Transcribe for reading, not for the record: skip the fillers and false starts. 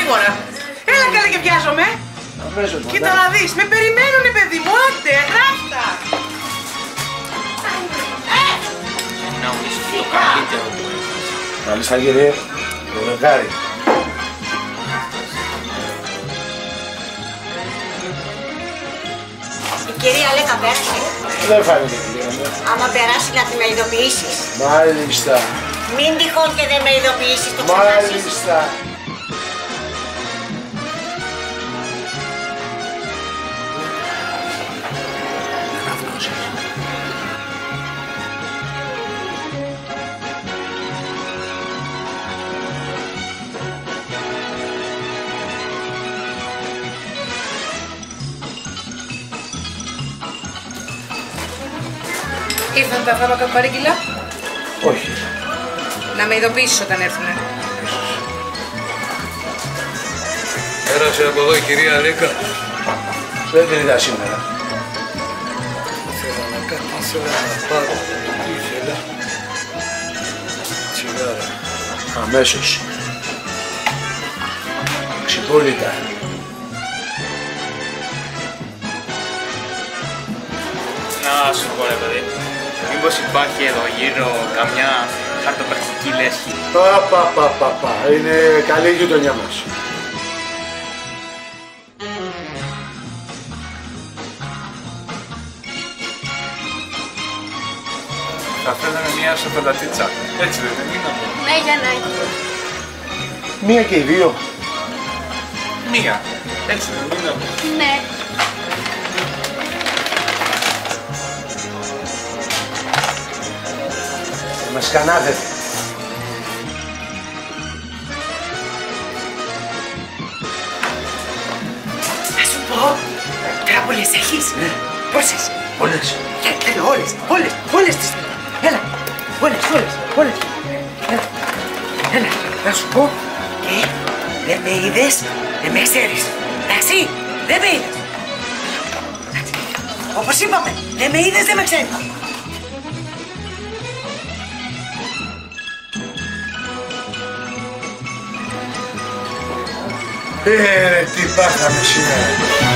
γρήγορα. Έλα καλέ και βιάζομαι. Αμέσως. Κοίτα να δεις, με περιμένουνε παιδί μου, άντε, γράφτα. Να ορίσει το καλύτερο που έχεις. Μάλιστα κύριε, το δεκάρι. Η κυρία Λέκα πέρασε. Δεν φάνηκε κυρία μου. Άμα περάσει να τη με ειδοποιήσεις. Μάλιστα. Μην τυχόν και δεν με ειδοποιήσεις, το ξεχάσεις. Μάλιστα. Ήρθαν τα φάρμακα που παρήγγειλα. Όχι. Να με ειδοποιήσεις όταν έρθουνε. Πέρασε από εδώ η κυρία Λέκα. Δεν την είδα σήμερα. Ήθελα να πάρω. Τι ήθελα. Τσιγάρα. Αμέσως. Ξυπόλυτα. Να σου πω ρε παιδί, μήπως υπάρχει εδώ γύρω καμιά χαρτοπρακτική λέσχη. Πα. Είναι καλή η γειτονιά μας. Θα θέλαμε μια σοκολατίτσα. Έτσι δεν είναι. Ναι, για να. Μία και οι δύο. Μία. Έτσι δεν είναι. Ναι. Μας κανάδευε. Να σου πω, τράπουλες έχεις. Ναι. Πόσες. Όλες. Έλα, όλες τις. Έλα, όλες. Έλα, να σου πω. Δεν με είδες, δεν με ξέρεις. Εντάξει, δεν με είδες. Όπως είπαμε, δεν με είδες, δεν με ξέρεις. Τι πάθαμε σήμερα.